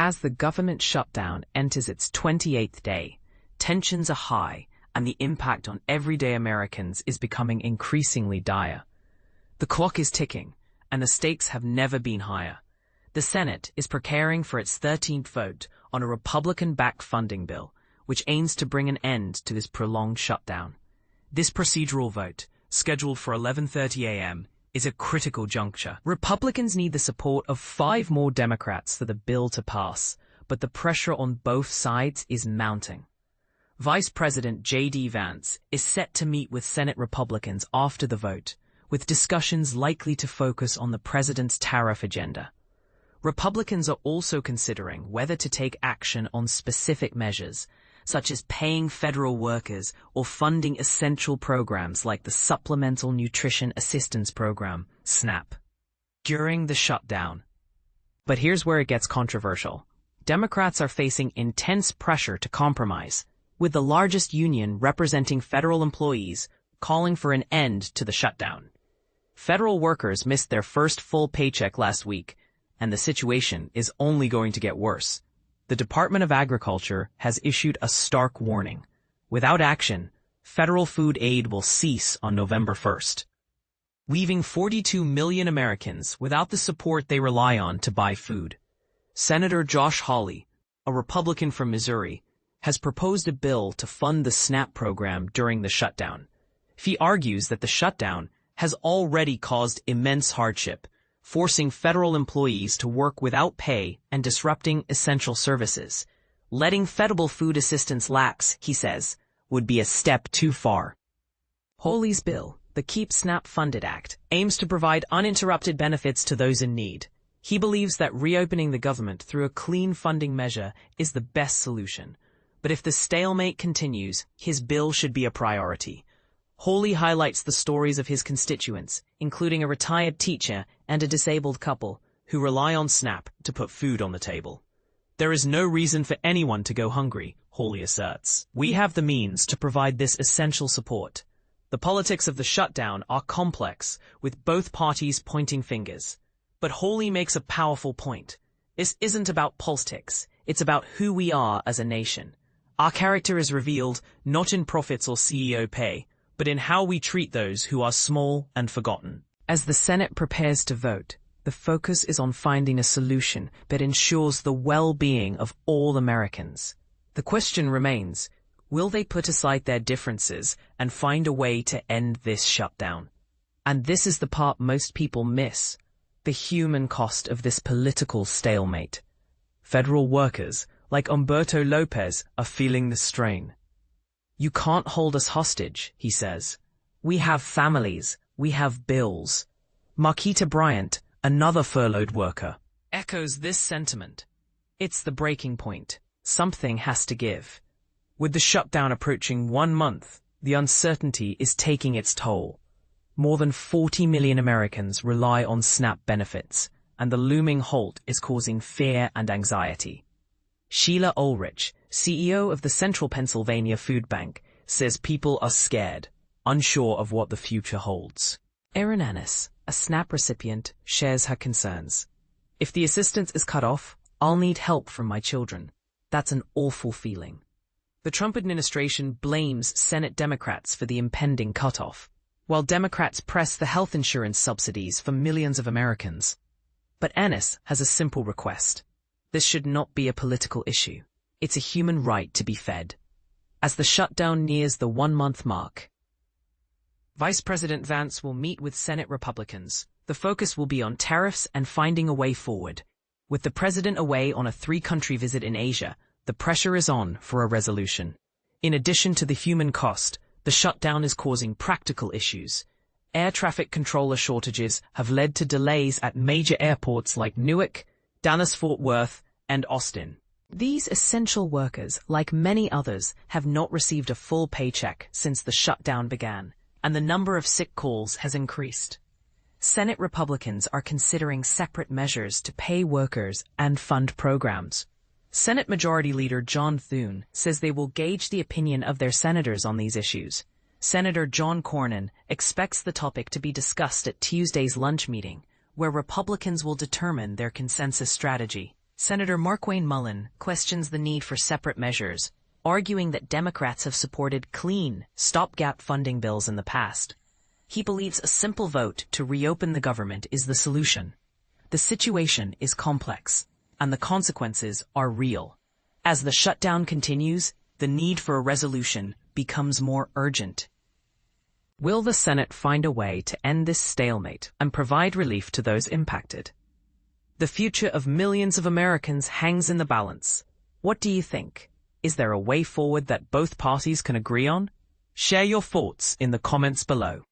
As the government shutdown enters its 28th day, tensions are high and the impact on everyday Americans is becoming increasingly dire. The clock is ticking, and the stakes have never been higher. The Senate is preparing for its 13th vote on a Republican-backed funding bill, which aims to bring an end to this prolonged shutdown. This procedural vote, scheduled for 11:30 a.m., is a critical juncture. Republicans need the support of 5 more Democrats for the bill to pass, but the pressure on both sides is mounting. Vice President JD Vance is set to meet with Senate Republicans after the vote, with discussions likely to focus on the president's tariff agenda. Republicans are also considering whether to take action on specific measures, such as paying federal workers or funding essential programs like the Supplemental Nutrition Assistance Program, SNAP, during the shutdown. But here's where it gets controversial. Democrats are facing intense pressure to compromise, with the largest union representing federal employees calling for an end to the shutdown. Federal workers missed their first full paycheck last week, and the situation is only going to get worse. The Department of Agriculture has issued a stark warning. Without action, federal food aid will cease on November 1st, leaving 42 million Americans without the support they rely on to buy food. Senator Josh Hawley, a Republican from Missouri, has proposed a bill to fund the SNAP program during the shutdown. He argues that the shutdown has already caused immense hardship, forcing federal employees to work without pay and disrupting essential services. Letting federal food assistance lax, he says, would be a step too far. Hawley's bill, the Keep SNAP Funded Act, aims to provide uninterrupted benefits to those in need. He believes that reopening the government through a clean funding measure is the best solution. But if the stalemate continues, his bill should be a priority. Hawley highlights the stories of his constituents, including a retired teacher and a disabled couple, who rely on SNAP to put food on the table. There is no reason for anyone to go hungry, Hawley asserts. We have the means to provide this essential support. The politics of the shutdown are complex, with both parties pointing fingers. But Hawley makes a powerful point. This isn't about politics, it's about who we are as a nation. Our character is revealed not in profits or CEO pay, but in how we treat those who are small and forgotten. As the Senate prepares to vote, the focus is on finding a solution that ensures the well-being of all Americans. The question remains, will they put aside their differences and find a way to end this shutdown? And this is the part most people miss, the human cost of this political stalemate. Federal workers, like Humberto Lopez, are feeling the strain. You can't hold us hostage, he says. We have families, we have bills. Marquita Bryant, another furloughed worker, echoes this sentiment. It's the breaking point. Something has to give. With the shutdown approaching 1 month, the uncertainty is taking its toll. More than 40 million Americans rely on SNAP benefits, and the looming halt is causing fear and anxiety. Sheila Ulrich, CEO of the Central Pennsylvania Food Bank, says people are scared, unsure of what the future holds. Erin Ennis, a SNAP recipient, shares her concerns. If the assistance is cut off, I'll need help from my children. That's an awful feeling. The Trump administration blames Senate Democrats for the impending cutoff, while Democrats press the health insurance subsidies for millions of Americans. But Ennis has a simple request. This should not be a political issue. It's a human right to be fed. As the shutdown nears the 1-month mark, Vice President Vance will meet with Senate Republicans. The focus will be on tariffs and finding a way forward. With the president away on a 3-country visit in Asia, the pressure is on for a resolution. In addition to the human cost, the shutdown is causing practical issues. Air traffic controller shortages have led to delays at major airports like Newark, Dallas-Fort Worth, and Austin. These essential workers, like many others, have not received a full paycheck since the shutdown began, and the number of sick calls has increased. Senate Republicans are considering separate measures to pay workers and fund programs. Senate Majority Leader John Thune says they will gauge the opinion of their senators on these issues. Senator John Cornyn expects the topic to be discussed at Tuesday's lunch meeting, where Republicans will determine their consensus strategy. Senator Markwayne Mullin questions the need for separate measures, arguing that Democrats have supported clean, stopgap funding bills in the past. He believes a simple vote to reopen the government is the solution. The situation is complex, and the consequences are real. As the shutdown continues, the need for a resolution becomes more urgent. Will the Senate find a way to end this stalemate and provide relief to those impacted? The future of millions of Americans hangs in the balance. What do you think? Is there a way forward that both parties can agree on? Share your thoughts in the comments below.